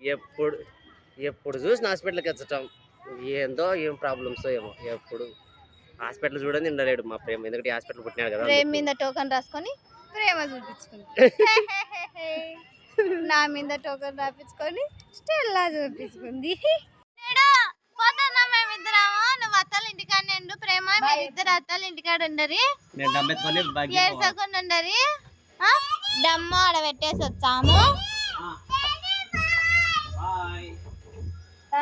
ఎప్పుడు ఎప్పుడు చూసిన హాస్పిటల్కి వచ్చటం ఏందో ఏం ప్రాబ్లమ్స్ ఏమో ఎప్పుడు హాస్పిటల్ చూడండి ఉండలేడు మా ప్రేమ, ఎందుకంటే హాస్పిటల్ పుట్టినాడు కదా. ప్రేమ మీద టోకన్ రాసుకొని ప్రేమ చూపించుకుంది. నా మీద టోకన్ రాపించుకొని స్టెల్లా చూపించుకుంది. నువ్వు అత్తలు ఇంటికాడ నిండు ప్రేమ, మీరిద్దరు అత్తలు ఇంటికాడ ఉండరు, ఏడ్చకుండా ఉండరు. డమ్మ ఆడ పెట్టేసి వచ్చాము.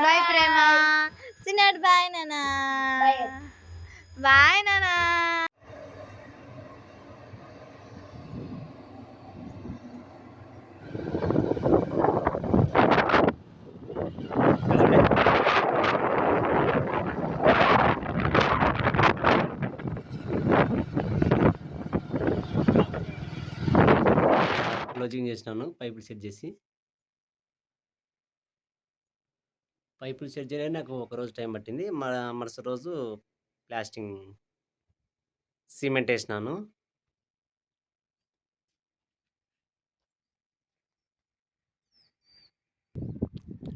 బాయ్ ప్రేమ, చిన్నాడు బాయ్ నానా, బాయ్ నానా. క్లోజింగ్ చేసినాను, పైపులు సెట్ చేసి. పైపులు సెట్ చేయడానికి నాకు ఒక రోజు టైం పట్టింది. మరుసటి రోజు ప్లాస్టింగ్ సిమెంట్ వేసినాను.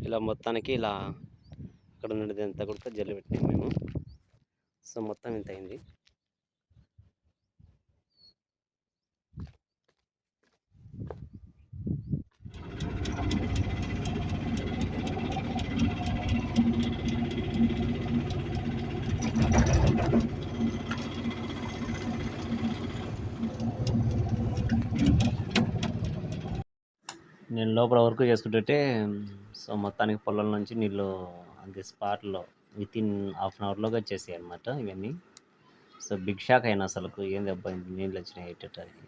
ఇలా మొత్తానికి ఇలా అక్కడ ఉన్నది అంతా కూడా జల్లి పెట్టినాం మేము. సో మొత్తం ఇంత అయింది. నేను లోపల వర్క్ చేసుకుంటుంటే సో మొత్తానికి పొలం నుంచి నీళ్ళు అంతే స్పాట్లో వితిన్ హాఫ్ అన్ అవర్లోగా వచ్చేసాయి అనమాట ఇవన్నీ. సో బిగ్ షాక్ అయినా అసలుకు ఏం దెబ్బ నీళ్ళు వచ్చినాయి ఇట్టడానికి.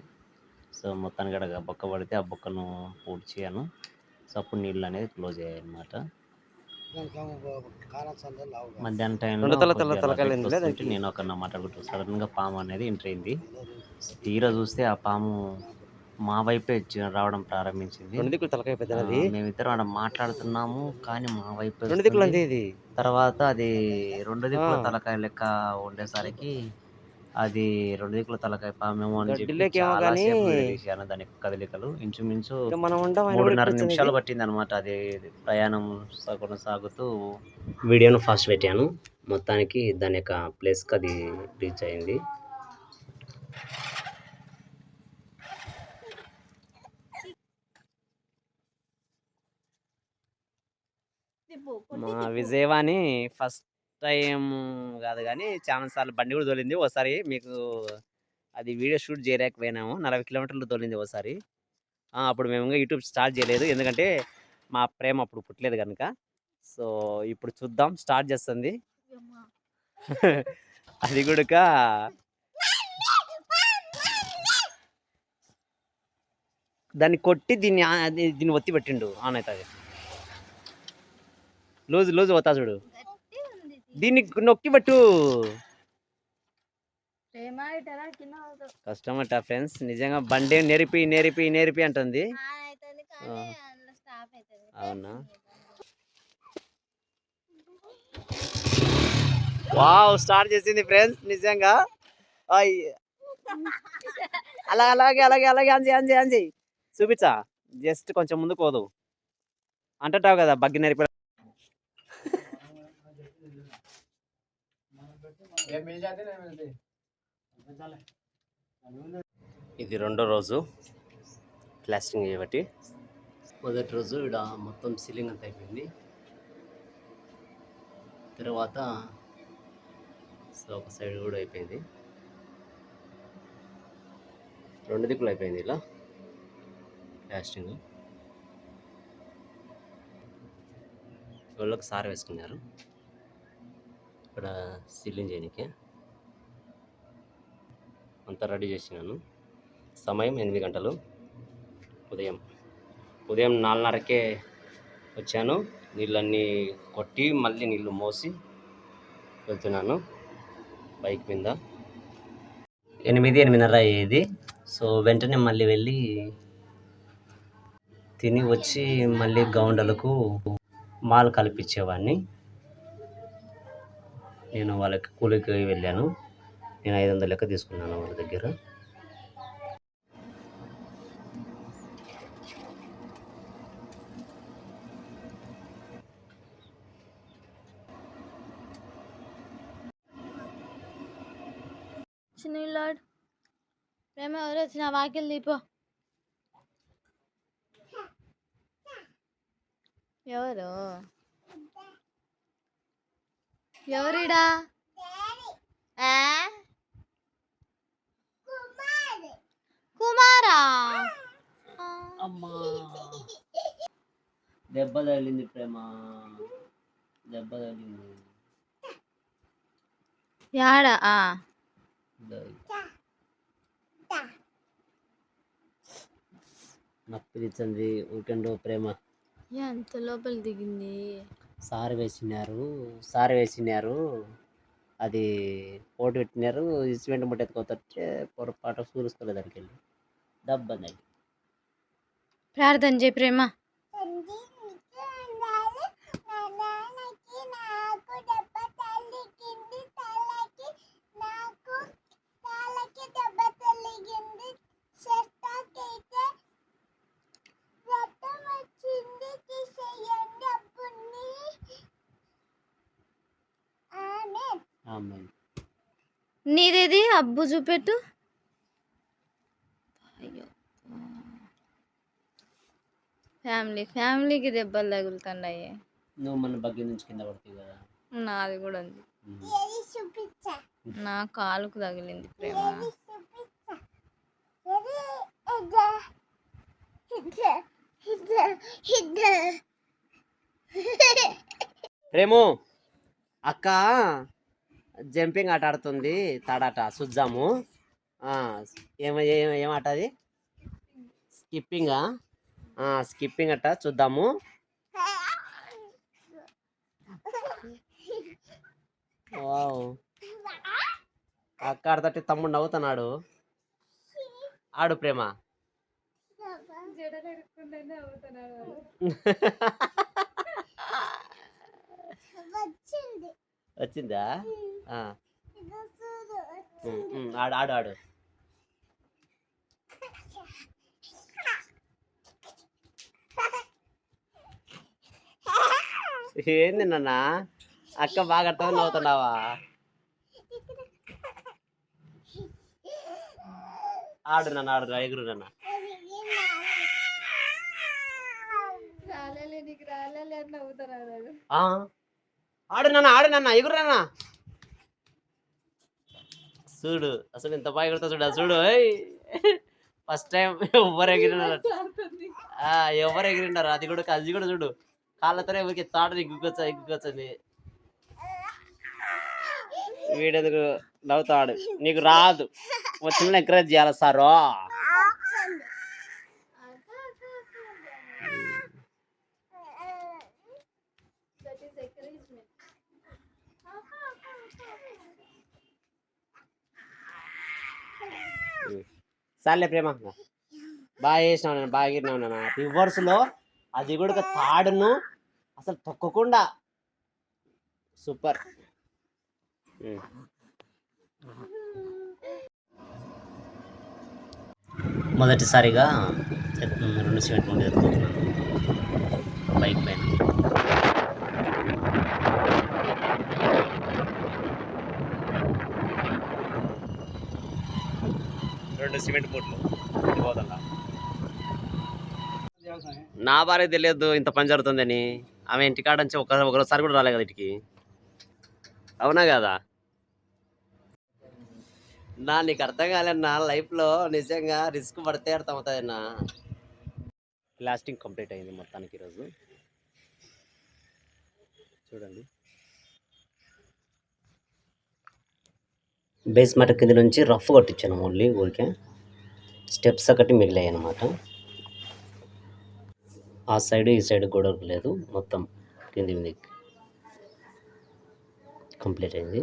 సో మొత్తానికి అక్కడ బొక్క పడితే ఆ బొక్కను పూడ్చాను. సో అప్పుడు నీళ్ళు అనేది క్లోజ్ అయ్యాయి అనమాట. మధ్యాహ్నం టైంలో నేను ఒక మాట్లాడుకుంటూ సడన్గా పాము అనేది ఎంటర్ అయింది. తీరా చూస్తే ఆ పాము మా వైపే రావడం ప్రారంభించింది. మేమిద్దరం ఆడ మాట్లాడుతున్నాము కానీ మా వైపు. తర్వాత అది 2 దిక్కుల తలకాయ లెక్క ఉండేసరికి అది 2 దిక్కుల తలకాయ పామేమో అని చెప్పి చాలాసేపు తీశాను దాని కదలికలు. ఇంచుమించు 3.5 నిమిషాలు పట్టింది అనమాట అది ప్రయాణం కొనసాగుతూ. వీడియోను ఫాస్ట్ పెట్టాను, మొత్తానికి దాని యొక్క ప్లేస్కి అది రీచ్ అయింది. మా విజయవాణి ఫస్ట్ టైం కాదు కానీ చాలా సార్లు బండి కూడా తోలింది. ఒకసారి మీకు అది వీడియో షూట్ చేయలేకపోయినాము, 40 కిలోమీటర్లు తోలింది ఒకసారి. అప్పుడు మేము యూట్యూబ్ స్టార్ట్ చేయలేదు, ఎందుకంటే మా ప్రేమ అప్పుడు పుట్టలేదు కనుక. సో ఇప్పుడు చూద్దాం, స్టార్ట్ చేస్తుంది. అది కూడా దాన్ని కొట్టి దీన్ని ఒత్తి పెట్టిండు ఆన్ అవుతుంది. లూజ్ పోతా చూడు, దీన్ని నొక్కి పట్టు. కష్టమట ఫ్రెండ్స్, నిజంగా బండి నేర్పి అంటుంది. అవునా, వావ్ స్టార్ట్ చేసింది ఫ్రెండ్స్ నిజంగా. అలాగే అంజి చూపించా, జస్ట్ కొంచెం ముందు పోదు అంటావు కదా బగ్గి నేర్పి. ఇది 2వ రోజు ప్లాస్టింగ్ చేయబట్టి. మొదటి రోజు ఇక్కడ మొత్తం సీలింగ్ అంతా అయిపోయింది. తర్వాత సో ఒక సైడ్ కూడా అయిపోయింది, 2 దిక్కులు అయిపోయింది ఇలా ప్లాస్టింగ్. వాళ్ళకి సార్ వేసుకున్నారు ఇక్కడ సీలింగ్ చేయడానికి. అంతా రెడీ చేసినాను. సమయం 8 గంటలు, ఉదయం 4:30కే వచ్చాను. నీళ్ళన్నీ కొట్టి మళ్ళీ నీళ్ళు మోసి వెళ్తున్నాను బైక్ మీద. 8:30 అయ్యేది. సో వెంటనే మళ్ళీ వెళ్ళి తిని వచ్చి మళ్ళీ గౌండలకు మాల్ కల్పించేవాడిని. నేను వాళ్ళకి కూలికి వెళ్ళాను. నేను 500 లెక్క తీసుకున్నాను వాళ్ళ దగ్గర. చిన్నలాడు ప్రేమ ఎవరు వచ్చిన వాకిలు దీపో. ఎవరు ఎవరిడా? కుమారా? అమ్మా దెబ్బ తగిలింది ప్రేమ, దెబ్బ తగిలింది. యాడా? నొప్పి తెచ్చింది ఊరికండు ప్రేమ. ఎంత లోపల దిగింది. సారి వేసినారు అది పోటు పెట్టినారు. సిమెంట్ ముట్ట ఎత్తుకోతే పొరపాటు చూసుకోలేదు, దానికి వెళ్ళి దెబ్బ. ప్రార్థన చేయి ప్రేమ. నీదేది అబ్బు చూపెట్టు. అయ్యో ఫ్యామిలీకి దెబ్బలు తగులుతున్నాయి. నువ్వు మన బగ్గి నుంచి కింద పడుతుంది కదా. నాది కూడా ఉంది. నా కాలుకు తగిలింది ప్రేమ. ప్రేము అక్క జంపింగ్ ఆట ఆడుతుంది, తాడాట చూద్దాము. ఏం ఆట అది? స్కిప్పింగా? స్కిప్పింగ్ అట్ట చూద్దాము. వావ్, అక్క ఆడతట్టి తమ్ముడు నవ్వుతున్నాడు. ఆడు ప్రేమ. వచ్చిందా? ఆడు ఆడు ఆడు. ఏంది నాన్న అక్క బాగా అర్థం నవ్వుతున్నావా? ఆడు నాన్న, ఆడు ఎగురు నాన్న. ఆడు నాన్న ఎగురు నాన్న. చూడు అసలు ఎంత బాగా ఎగురుతా చూడు. చూడు ఫస్ట్ టైం ఎవరు ఎగిరినారు, అది కూడా చూడు కాళ్ళతోనే ఊరికి తాడు ఎగ్గుకొచ్చని. వీడెందుకు నవ్వుతాడు? నీకు రాదు, వచ్చిన ఎంకరేజ్ చేయాలి సారు. సార్లే ప్రేమ, బాగా చేసినావు నాన్న, బాగా ఎగిరినావు నాన్న. రివర్స్లో అది కూడా తాడును అసలు తొక్కకుండా సూపర్. మొదటిసారిగా 2 సిమెంట్ ముందు ఎత్తుకుంటున్నాను బైక్ పైన. సిమెంట్ మూటలు పోతుందా? నా భార్య తెలియదు ఇంత పని జరుగుతుందని. ఆమె ఇంటికాడ నుంచి ఒకసారి కూడా రాలే కదా ఇంటికి. అవునా కదా? నీకు అర్థం కాలేనా? లైఫ్లో నిజంగా రిస్క్ పడితే అర్థం అవుతుందన్నా. ప్లాస్టింగ్ కంప్లీట్ అయింది మొత్తానికి ఈరోజు. చూడండి, బేస్మెంట్ కింద నుంచి రఫ్ కొట్టించాను, ఓన్లీ ఊరికే స్టెప్స్ ఒకటి మిగిలాయి అన్నమాట. ఆ సైడ్ ఈ సైడ్ గొడవ లేదు, మొత్తం కింది కంప్లీట్ అయింది.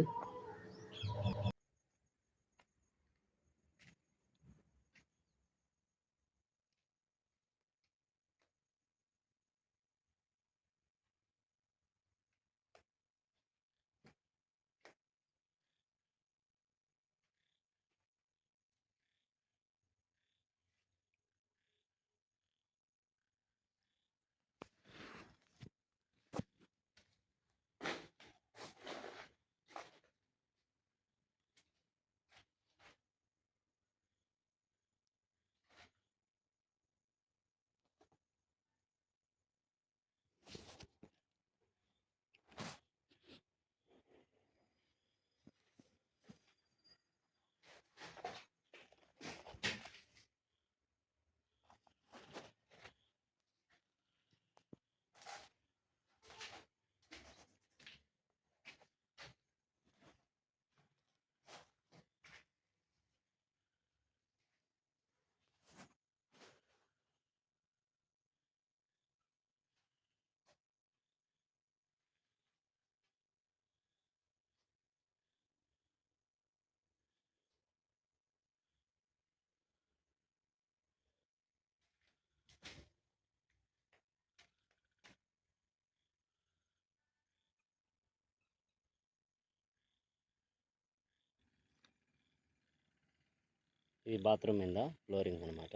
ఇది బాత్రూమ్ మీద ఫ్లోరింగ్ అనమాట.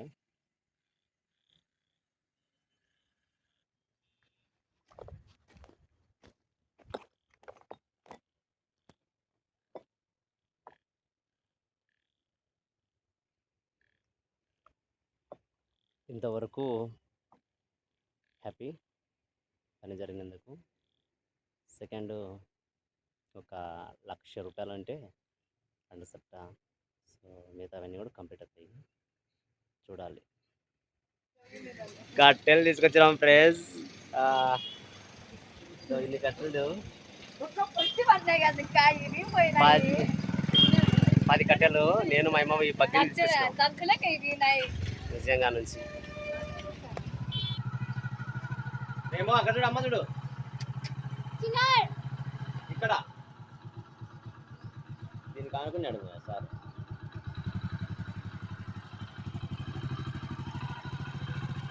ఇంతవరకు హ్యాపీ పని జరిగినందుకు. సెకండ్ ఒక 1,00,000 రూపాయలు అంటే అండ్ సట్ట. సో మిగతావన్నీ కూడా కంప్లీట్ అవుతాయి. చూడాలి. కట్టెలు తీసుకొచ్చినాం ఫ్రెండ్స్. సో ఇన్ని కట్టెలు 10 కట్టెలు నేను మా అమ్మ ఈ బగ్గర నిజంగా నుంచి ఏమో అక్కడ చూడు, అమ్మ చూడు ఇక్కడ దీనికి అనుకున్నాడు సార్.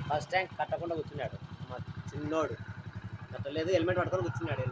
ఫస్ట్ టైం కట్టకుండా కూర్చున్నాడు మా చిన్నోడు. కట్టలేదు, హెల్మెట్ పట్టుకొని కూర్చున్నాడు.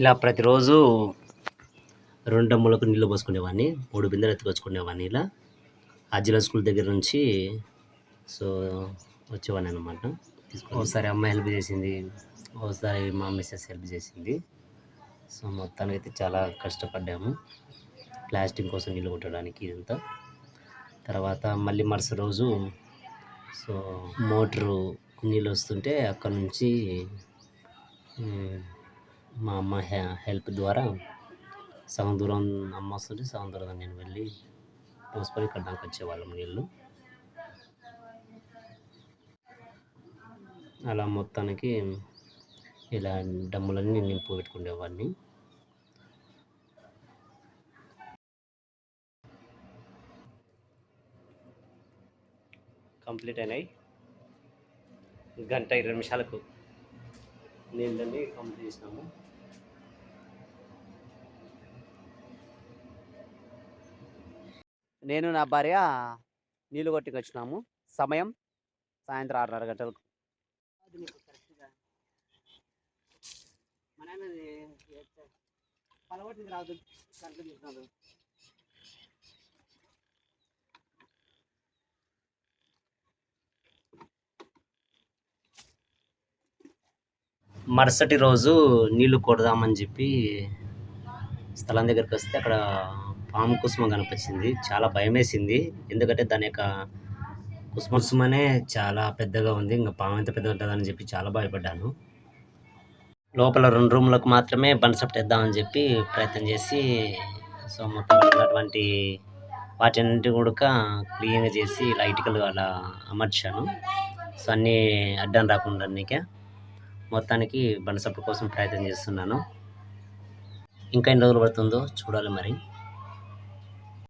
ఇలా ప్రతిరోజు 2 డమ్ములకు నీళ్ళు పోసుకునేవాడిని, 3 బిందెలు ఎత్తుకొచ్చుకునేవాడిని. ఇలా ఆజిలా స్కూల్ దగ్గర నుంచి సో వచ్చేవాడిని అనమాట. ఒకసారి అమ్మ హెల్ప్ చేసింది, ఒకసారి మా మిస్సెస్ హెల్ప్ చేసింది. సో మొత్తానికి అయితే చాలా కష్టపడ్డాము ప్లాస్టింగ్ కోసం నీళ్ళు కొట్టడానికి ఇదంతా. తర్వాత మళ్ళీ మరుసటి రోజు సో మోటరు నీళ్ళు వస్తుంటే అక్కడ నుంచి మా అమ్మ హెల్ప్ ద్వారా సగం దూరం అమ్మ వస్తుంటే సగం దూరం నేను వెళ్ళి పోసుకొని ఇక్కడ దాకా వచ్చేవాళ్ళం నీళ్ళు. అలా మొత్తానికి ఇలా డమ్ములన్నీ నేను నింపు పెట్టుకునేవాడిని. కంప్లీట్ అయినాయి. 1:20 నిమిషాలకు నీళ్ళన్నీ కంప్లీట్ చేసినాము. నేను నా భార్య నీళ్ళు కొట్టుకొచ్చినాము. సమయం సాయంత్రం 6:30 గంటలకు. మరుసటి రోజు నీళ్లు కొడదామని చెప్పి స్థలం దగ్గరికి వస్తే అక్కడ పాము కుసుమ కనిపించింది. చాలా భయం వేసింది, ఎందుకంటే దాని యొక్క కుసుమనే చాలా పెద్దగా ఉంది. ఇంకా పాము ఎంత పెద్దగా ఉంటుందని చెప్పి చాలా భయపడ్డాను. లోపల 2 రూమ్లకు మాత్రమే బన్సెప్ట్ వేద్దామని చెప్పి ప్రయత్నం చేసి సో మొత్తం ఉన్నటువంటి వాటిని కూడా క్లీన్గా చేసి లైట్గా అలా అమర్చాను. సో అన్నీ అడ్డం రాకుండా మొత్తానికి బన్సెప్ట్ కోసం ప్రయత్నం చేస్తున్నాను. ఇంకా ఎన్ని రోజులు పడుతుందో చూడాలి మరి.